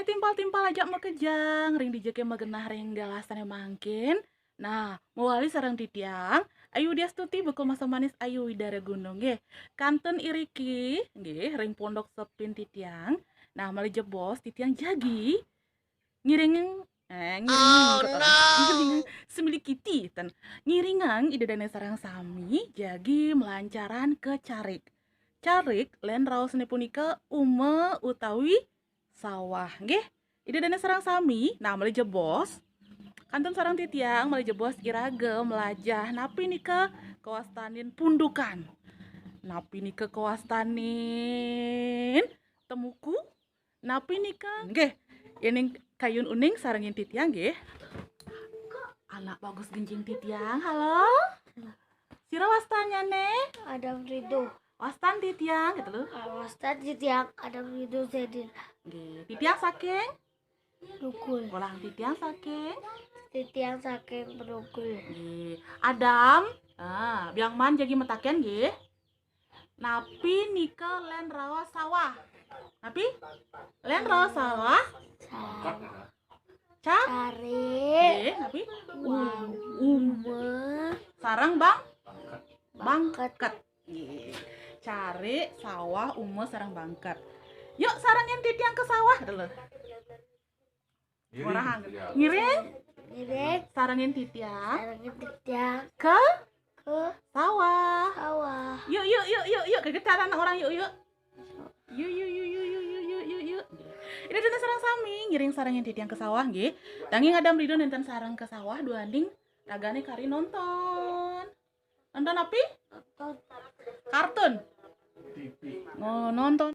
timpal-timpal aja makejang, ring dijeke magenah ring galasannya mangkin. Nah, mawali sarang titiang, ayu diastuti bekul masa manis ayu widara gunung nggih. Kanten iriki nggih ring pondok sepin titiang. Nah, mali jebos titiang jagi ngiring ngiringan kat orang. Ngiringan semilikiti tan. Ngiringan ide dana sarang sami jagi melancaran ke Carik. Carik len raosna punika ume utawi sawah nggih. Ide dana sarang sami nah meli jebos kanton sarang titiang meli jebos irage melajah napi nika kawastanin pundukan. Napi nika kawastanin temuku napi nika nggih ini kayun uning sarangin titiang nggih. Anak bagus genjing titiang. Halo. Sira wastanya nih? Adam Ridho. Wastan titiang gitu loh. Wastan titiang Adam Ridho Zedin. Nggih, titiang saking Rukul. ulang titiang saking Titiang saking berukul. nggih. Adam, biang man jagi metaken nggih. Napi nika len rawa sawah. Napi? Len rawa sawah. Cari. Napi? Ume. Sarang bangket. Nggih. Cari sawah ume sarang bangket. Yuk sarangin titiang ke sawah dulu. Ngiring sarangin titiang Sarangin titiang ke ke sawah. sawah. Yuk kegetaran orang yuk. Yuk. Ini dana sarang sami ngiring sarangin titiang ke sawah nggih. Tanging Adam Ridho nenten sarang ke sawah dua anding ragane kari nonton. Nonton apa? Kartun. Oh, nonton.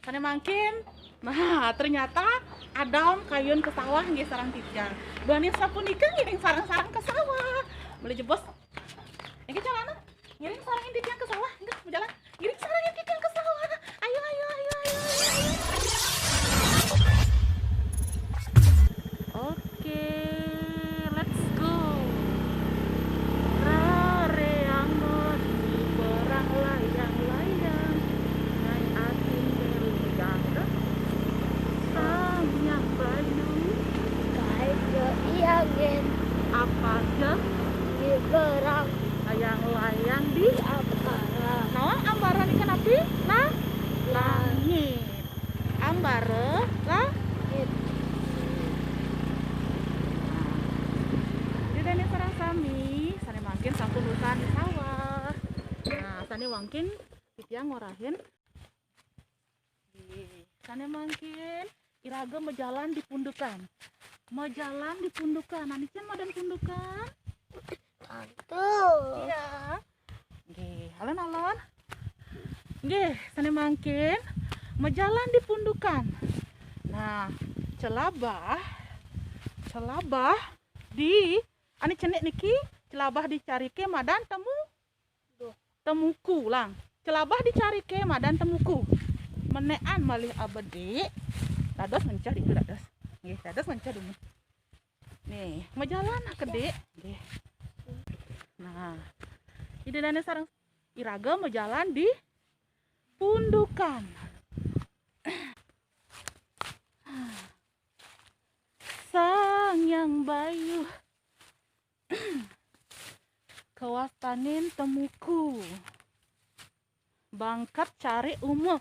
Sana mangkin. Nah, ternyata Adam kayun ke sawah nggih sarang titiang. Bani sapunika ngiring sarang-sarang ke sawah. Mulai jebos. Iki jalan ngiring sarangin titiang ke sawah. Enggak, mau jalan. Ngiring sarangin titiang ke sawah. Ayo. Oke, let's go. Rareang di perang layang-layang. Ngai ating belugang. Sang bayu Kait ke iangin apa ke di gerang layang-layang di ambara. naon ambara ikan api nah langit ambare Langit. di dene sarang sami sane mangkin sampun hutan di sawah. Nah sane mangkin titiang ngorahin sane mangkin iraga mejalan di pundukan. Anicen madan pundukan. Tuh. Iya. Nggih, alon-alon. Nggih, sane mangkin mejalan di pundukan. Nah, celabah di ani cenek niki celabah dicarike madan temuku lang. Celabah dicarike madan temuku. Menean malih abadi. Dados mencah di dados. Nggih, dados mencah di. Nih, mejalan gede. Nggih. Nah, ide dana sarang iraga mejalan di pundukan. Sang yang bayu kawastanin temuku bangkat cari ume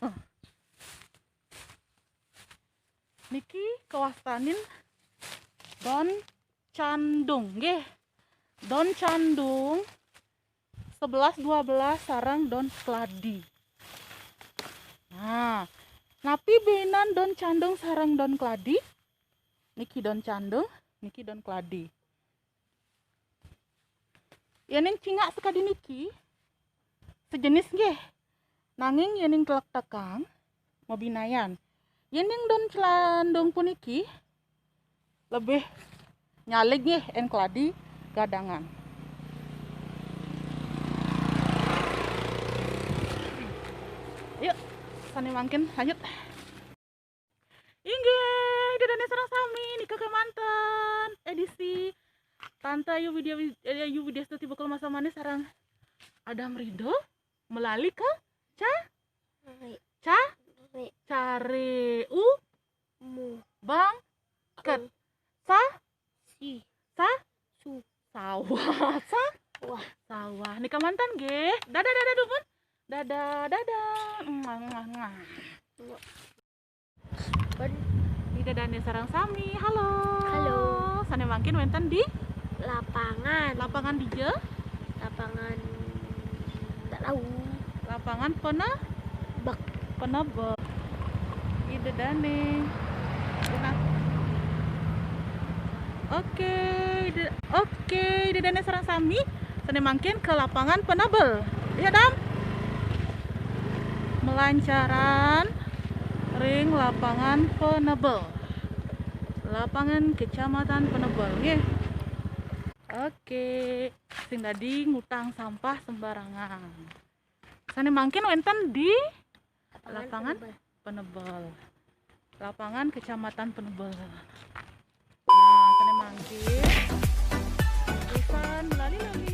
niki kawastanin Don Candung nggih. Don Candung 11-12 sarang Don Kladi. Nah, napi beinan Don Candung sarang Don Kladi? Niki Don Candung, niki Don Kladi. Yening cingak sekadi niki sejenis nggih. Nanging yening telak tekang mobinayan. Yening Don Candung puniki lebih nyalig nggih en Kladi gadangan. Yuk, sani mangkin lanjut. Inggih, dana sarang sami nika kemanten edisi Tante Ayu Widya Stuti bekal masa manis sarang Adam Ridho melalui ke Care. Mu. Bang. Ket. Sa. Si. Sa. Su. Sawah. Sa. Wah. Sawah. Nih kamantan ge. Dadah dadah dukun. Dadah dadah. Mwah, mwah, mwah. Ben. Di dadane sarang sami. Halo. Halo. Sane mangkin wenten di Lapangan. lapangan di je. Lapangan. Tak tahu. Lapangan Bak. penebak. Di dadane. Nah. Oke, di dadane sarang sami. Sane mangkin ke lapangan penebel. Iya dam. Melancaran ring lapangan penebel. Lapangan Kecamatan Penebel nggih. Oke, sing tadi ngutang sampah sembarangan. Sane mangkin wenten di lapangan Penebel. Lapangan Kecamatan Penebel. Nah, sane mangkin. Ivan lali-lali.